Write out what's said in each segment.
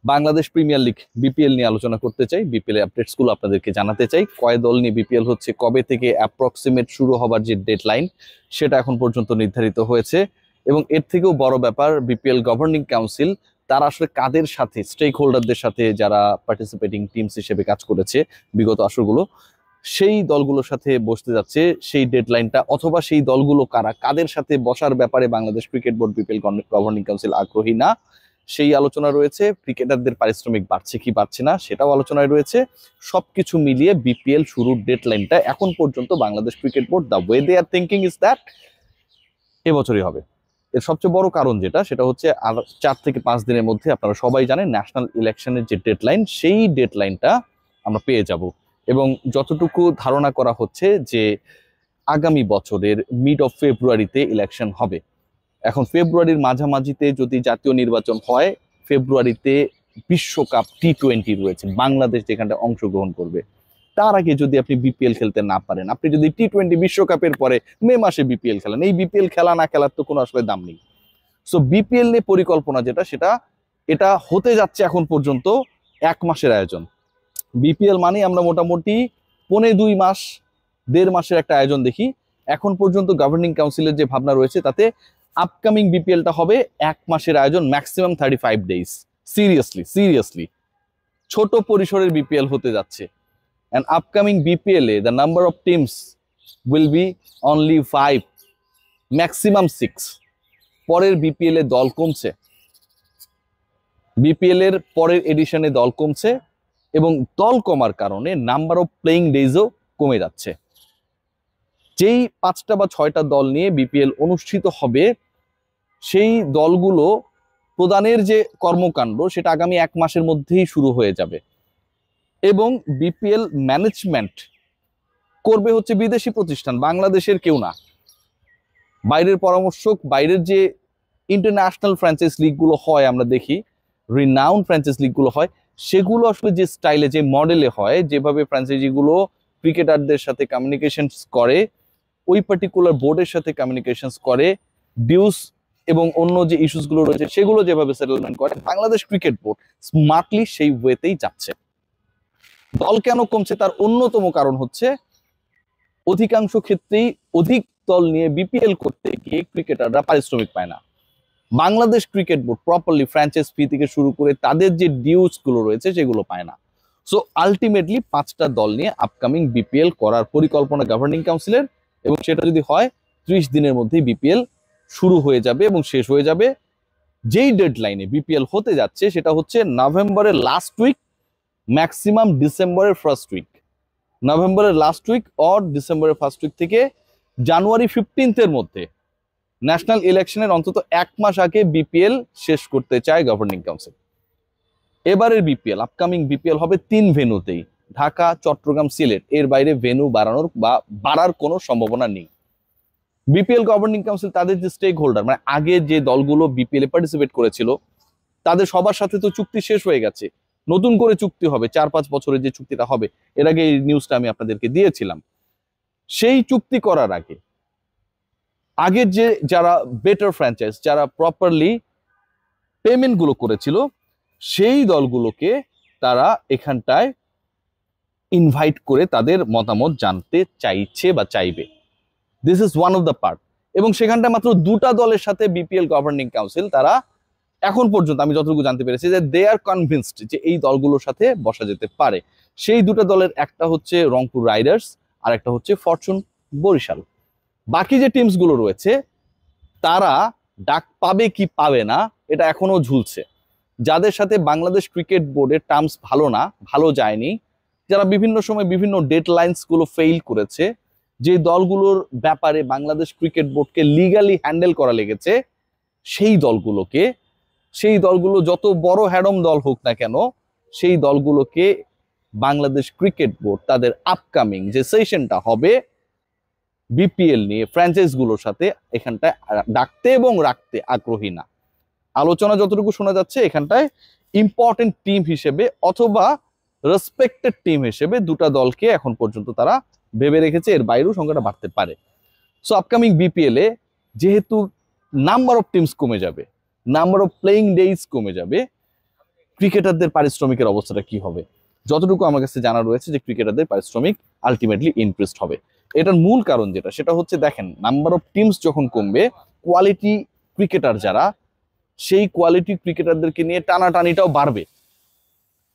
Bangladesh premier league BPL নিয়ে আলোচনা করতে চাই। বিপিএল আপডেটস গুলো আপনাদেরকে জানাতে চাই। কয় দল নিয়ে বিপিএল হচ্ছে, কবে থেকে অ্যাপ্রক্সিমেট শুরু হবার যে ডেডলাইন সেটা এখন পর্যন্ত নির্ধারিত হয়েছে, এবং এর থেকেও বড় ব্যাপার বিপিএল গভর্নিং কাউন্সিল তারা আসলে কাদের সাথে, স্টেক হোল্ডারদের সাথে যারা পার্টিসিপেটিং টিমস হিসেবে কাজ করেছে বিগত আসরগুলো, সেই দলগুলোর সাথে বসতে যাচ্ছে। সেই ডেডলাইনটা অথবা সেই দলগুলো কারা, কাদের সাথে বসার ব্যাপারে Bangladesh cricket board BPL governing council আগ্রহী না, সেই আলোচনা রয়েছে। ক্রিকেটারদের পারিশ্রমিক বাড়ছে কি বাড়ছে না সেটাও আলোচনায় রয়েছে। সবকিছু মিলিয়ে বিপিএল শুরুর ডেডলাইনটা এখন পর্যন্ত Bangladesh cricket board, the way they are thinking is that এবছরই হবে। এর সবচেয়ে বড় কারণ সেটা হচ্ছে আর 4 থেকে 5 দিনের মধ্যে আপনারা সবাই জানেন ন্যাশনাল ইলেকশনের যে ডেডলাইন, সেই ডেডলাইনটা আমরা পেয়ে যাব। এবং যতটুকু ধারণা করা হচ্ছে যে আগামী বছরের মিড অফ ফেব্রুয়ারিতে ইলেকশন হবে। এখন ফেব্রুয়ারির মাঝামাঝিতে যদি জাতীয় নির্বাচন হয়, ফেব্রুয়ারিতে বিশ্বকাপ টি-20 রয়েছে, বাংলাদেশ যেখানটা অংশগ্রহণ করবে। তার আগে যদি আপনি বিপিএল খেলতে না পারেন, আপনি যদি টি-20 বিশ্বকাপের পরে মে মাসে বিপিএল খেলেন, এই বিপিএল খেলা না খেলার তো কোনো আসলে দাম নেই। সো বিপিএল নিয়ে পরিকল্পনা এটা হতে যাচ্ছে এখন পর্যন্ত 1 মাসের আয়োজন। বিপিএল মানে আমরা মোটামুটি 1.5 মাস 1.5 মাসের একটা আয়োজন দেখি। এখন পর্যন্ত গভর্নিং কাউন্সিলের যে ভাবনা রয়েছে তাতে আপকামিং বিপিএলটা হবে 1 মাসের আয়োজন, ম্যাক্সিমাম 35 ডেজ। সিরিয়াসলি ছোট পরিসরের বিপিএল হতে যাচ্ছে। And upcoming BPL, the number of teams will be only 5, maximum 6. পরের বিপিএল এ দল কমছে, বিপিএল এর পরের এডিশনে দল কমছে, এবং দল কমার কারণে নাম্বার অফ প্লেইং ডেজও কমে যাচ্ছে। যেই 5টা বা 6টা দল নিয়ে বিপিএল অনুষ্ঠিত হবে, সেই দলগুলো প্রদানের যে কর্মকাণ্ড সেটা আগামী 1 মাসের মধ্যেই শুরু হয়ে যাবে। এবং বিপিএল ম্যানেজমেন্ট করবে হচ্ছে বিদেশি প্রতিষ্ঠান, বাংলাদেশের কেউ না। বাইরের পরামর্শক, বাইরের যে ইন্টারন্যাশনাল ফ্র্যাঞ্চাইজ লিগগুলো হয়, আমরা দেখি রিনাউন ফ্র্যাঞ্চাইজ লিগগুলো হয়, সেগুলো আসলে যে স্টাইলে, যে মডেলে হয়, যেভাবে ফ্র্যাঞ্চাইজিগুলো ক্রিকেটারদের সাথে কমিউনিকেশনস করে, ওই পার্টিকুলার বোর্ডের সাথে কমিউনিকেশনস করে, ডিউস এবং অন্য যে ইস্যুসগুলো রয়েছে সেগুলো যেভাবে সেটেলমেন্ট করে, বাংলাদেশ ক্রিকেট বোর্ড স্মার্টলি সেই ওয়েতেই যাচ্ছে। দল কেন কমছে তার অন্যতম কারণ হচ্ছে অধিকাংশ ক্ষেত্রেই অধিক দল নিয়ে বিপিএল করতে গিয়ে ক্রিকেটাররা পারিশ্রমিক পায় না। Bangladesh cricket board properly franchise fee থেকে শুরু করে তাদের যে ডিউস গুলো রয়েছে সেগুলো পায় না। সো আলটিমেটলি 5টা দল নিয়ে আপকামিং বিপিএল করার পরিকল্পনা গভর্নিং কাউন্সিলের, এবং সেটা যদি হয় 30 দিনের মধ্যেই বিপিএল শুরু হয়ে যাবে এবং শেষ হয়ে যাবে। যেই ডেডলাইনে বিপিএল হতে যাচ্ছে সেটা হচ্ছে নভেম্বরের লাস্ট উইক, ম্যাক্সিমাম ডিসেম্বরের ফার্স্ট উইক। নভেম্বরের লাস্ট উইক অর ডিসেম্বরের ফার্স্ট উইক থেকে জানুয়ারি 15 মধ্যে ন্যাশনাল ইলেকশনের অন্তত 1 মাস আগে বিপিএল শেষ করতে চায় গভর্নিং কাউন্সিল। এবারের বিপিএল, আপকামিং বিপিএল হবে 3 ভেন্যুতেই, ঢাকা, চট্টগ্রাম, সিলেট। এর বাইরে ভেন্যু বাড়ার কোনো সম্ভাবনা নেই। বিপিএল গভর্নিং কাউন্সিল তাদের যে স্টেক হোল্ডার, মানে আগে যে দলগুলো বিপিএল এ পার্টিসিপেট করেছিল তাদের সবার সাথে তো চুক্তি শেষ হয়ে গেছে, নতুন করে চুক্তি হবে, 4-5 বছরের যে চুক্তিটা হবে, এর আগে এই নিউজটা আমি আপনাদেরকে দিয়েছিলাম। সেই চুক্তি করার আগে আগের যে যারা বেটার ফ্র্যাঞ্চাইজ, যারা প্রপারলি পেমেন্ট গুলো করেছিল, সেই দলগুলোকে তারা এখানটায় ইনভাইট করে তাদের মতামত জানতে চাইছে বা চাইবে। This is one of the part. এবং সেখানটা মাত্র 2টা দলের সাথে বিপিএল গভর্নিং কাউন্সিল তারা এখন পর্যন্ত, আমি যতটুকু জানতে পেরেছি, যে দে আর কনভিন্সড যে এই দলগুলোর সাথে বসা যেতে পারে। সেই 2টা দলের একটা হচ্ছে রংপুর রাইডার্স আর একটা হচ্ছে ফরচুন বরিশাল। বাকি যে টিমস গুলো রয়েছে তারা ডাক পাবে কি পাবে না এটা এখনো ঝুলছে। যাদের সাথে বাংলাদেশ ক্রিকেট বোর্ডের টার্মস ভালো যায়নি, যারা বিভিন্ন সময় বিভিন্ন ডেডলাইনস গুলো ফেইল করেছে, যে দলগুলোর ব্যাপারে বাংলাদেশ ক্রিকেট বোর্ডকে লিগালি হ্যান্ডেল করা লেগেছে, সেই দলগুলো যত বড় হ্যাডম দল হোক না কেন, সেই দলগুলোকে বাংলাদেশ ক্রিকেট বোর্ড তাদের আপকামিং যে সেশনটা হবে বিপিএল নিয়ে ফ্র্যাঞ্চাইজগুলোর সাথে, এখানটায় ডাকতে এবং রাখতে আগ্রহী না। আলোচনা যতটুকু শোনা যাচ্ছে এখানটায় ইম্পর্টেন্ট টিম হিসেবে অথবা রেসপেক্টেড টিম হিসেবে 2টা দলকে এখন পর্যন্ত তারা ভেবে রেখেছে, এর বাইরেও সংখ্যাটা বাড়তে পারে। সো আপকামিং বিপিএল এ যেহেতু নাম্বার অফ টিমস কমে যাবে, নাম্বার অফ প্লেইং ডেজ কমে যাবে, ক্রিকেটারদের পারিশ্রমিকের অবস্থাটা কি হবে? যতটুকু আমার কাছে জানা রয়েছে যে ক্রিকেটারদের পারিশ্রমিক আলটিমেটলি ইনক্রিজড হবে। এটার মূল কারণ যেটা, সেটা হচ্ছে দেখেন, নাম্বার অফ টিমস যখন কমবে, কোয়ালিটি ক্রিকেটার যারা, সেই কোয়ালিটি ক্রিকেটারদেরকে নিয়ে টানাটানিটাও বাড়বে।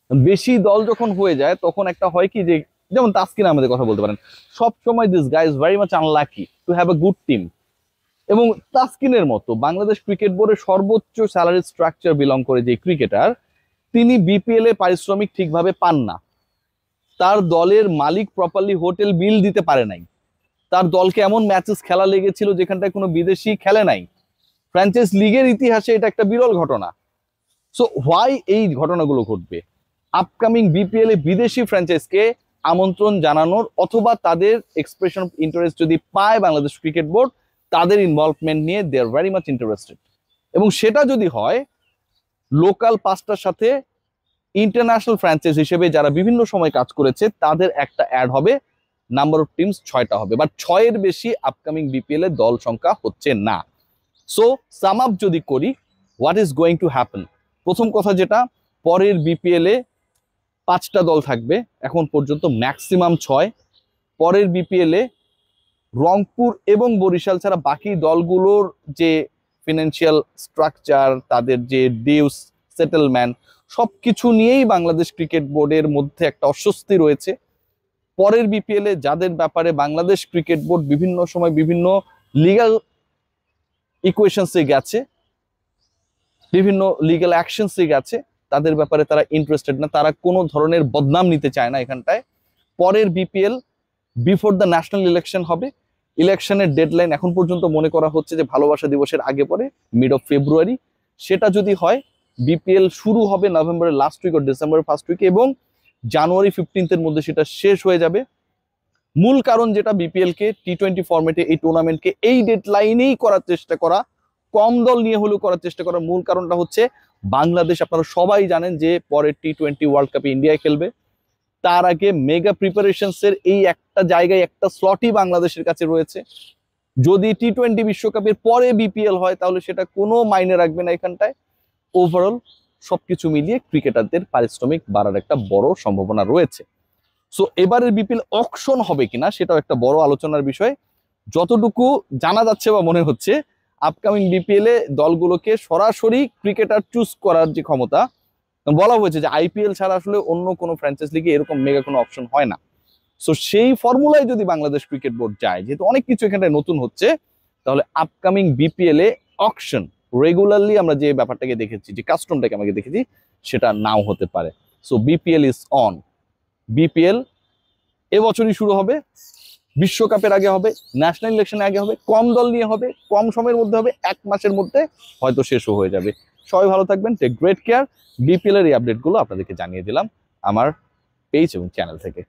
বেশি দল যখন হয়ে যায় তখন একটা হয় কি যে, যেমন তাসকিন আহমেদের কথা বলতে পারেন, সব সময় this guy is very much unlucky to have a good team. এবং তাসকিনের মতো বাংলাদেশ ক্রিকেট বোর্ডের সর্বোচ্চ স্যালারি স্ট্রাকচার বিলং করে যে ক্রিকেটার, তিনি বিপিএল এ পারিশ্রমিক ঠিকভাবে পান না। তার দলের মালিক প্রপারলি হোটেল বিল দিতে পারে নাই। তার দলকে এমন ম্যাচেস খেলা লেগেছিল যেখানটায় কোনো বিদেশি খেলে নাই। ফ্র্যাঞ্চাইজ লিগের ইতিহাসে এটা একটা বিরল ঘটনা। সো হোয়াই এই ঘটনাগুলো ঘটবে? আপকামিং বিপিএল এ বিদেশি ফ্র্যাঞ্চাইজকে আমন্ত্রণ জানানোর অথবা তাদের এক্সপ্রেশন অফ ইন্টারেস্ট যদি পায় বাংলাদেশ ক্রিকেট বোর্ড, তাদের ইনভলভমেন্ট নিয়ে দে আর ভেরি মাচ ইন্টারেস্টেড। এবং সেটা যদি হয়, লোকাল পাঁচটার সাথে ইন্টারন্যাশনাল ফ্র্যাঞ্চাইজ হিসেবে যারা বিভিন্ন সময় কাজ করেছে তাদের একটা অ্যাড হবে, নাম্বার অফ টিমস 6টা হবে, বাট 6-এর বেশি আপকামিং বিপিএল এর দল সংখ্যা হচ্ছে না। সো সাম আপ যদি করি, what is going to happen? প্রথম কথা যেটা, পরের বিপিএল এ 5টা দল থাকবে, এখন পর্যন্ত ম্যাক্সিমাম 6। পরের বিপিএল এ রংপুর এবং বরিশাল ছাড়া বাকি দলগুলোর যে ফিনান্সিয়াল স্ট্রাকচার, তাদের যে ডিউস সেটেলমেন্ট, সবকিছু নিয়েই বাংলাদেশ ক্রিকেট বোর্ডের মধ্যে একটা অস্বস্তি রয়েছে। পরের বিপিএল এ যাদের ব্যাপারে বাংলাদেশ ক্রিকেট বোর্ড বিভিন্ন সময় বিভিন্ন লিগ্যাল ইকুয়েশনসে গেছে, বিভিন্ন লিগ্যাল অ্যাকশনসে গেছে, তাদের ব্যাপারে তারা ইন্টারেস্টেড না, তারা কোনো ধরনের বদনাম নিতে চায় না এখানটায়। পরের BPL before the national election হবে। ইলেকশনের ডেডলাইন এখন পর্যন্ত মনে করা হচ্ছে যে ভালোবাসা দিবসের আগে পরে, মিড অফ ফেব্রুয়ারি। সেটা যদি হয়, বিপিএল শুরু হবে নভেম্বরের লাস্ট উইক ও ডিসেম্বরের ফার্স্ট উইকে, এবং জানুয়ারি 15-এর মধ্যে সেটা শেষ হয়ে যাবে। মূল কারণ যেটা, বিপিএল কে টি20 ফরম্যাটে এই টুর্নামেন্টকে এই ডেডলাইনেই করার চেষ্টা করা, কম দল নিয়ে হলেও করার চেষ্টা করার মূল কারণটা হচ্ছে বাংলাদেশ, আপনারা সবাই জানেন যে পরের টি20 ওয়ার্ল্ড কাপে ইন্ডিয়ায় খেলবে। তার আগে মেগা প্রিপারেশনস এর এই একটা জায়গায় একটা স্লটই বাংলাদেশের কাছে রয়েছে। যদি টি20 বিশ্বকাপের পরে বিপিএল হয় তাহলে সেটা কোনো মাইনে রাখবে না এখানটায়। ওভারঅল সবকিছু মিলিয়ে ক্রিকেটারদের পারিশ্রমিক বাড়ার একটা বড় সম্ভাবনা রয়েছে। সো এবারের বিপিএল অকশন হবে কিনা সেটাও একটা বড় আলোচনার বিষয়। যতটুকু জানা যাচ্ছে বা মনে হচ্ছে, আপকামিং বিপিএল এ দলগুলোকে সরাসরি ক্রিকেটার চুজ করার যে ক্ষমতা, বলা হয়েছে যে আইপিএল ছাড়া আসলে অন্য কোনো ফ্র্যাঞ্চাইজ লিগে এরকম মেগা কোনো অপশন হয় না। সো সেই ফর্মুলায় যদি বাংলাদেশ ক্রিকেট বোর্ড যায়, যেহেতু অনেক কিছু এখানে নতুন হচ্ছে, তাহলে আপকামিং বিপিএল এ অকশন রেগুলারলি আমরা যে ব্যাপারটাকে দেখেছি, যে কাস্টমটাকে আমাকে দেখেছি, সেটা নাও হতে পারে। So BPL is on. BPL এবছরই শুরু হবে, বিশ্বকাপের আগে হবে, ন্যাশনাল ইলেকশনের আগে হবে, কম দল নিয়ে হবে, কম সময়ের মধ্যে হবে, 1 মাসের মধ্যে হয়তো শেষও হয়ে যাবে। সবাই ভালো থাকবেন, টেক গ্রেট কেয়ার। বিপিএল এর এই আপডেটগুলো আপনাদেরকে জানিয়ে দিলাম আমার পেজ এবং চ্যানেল থেকে।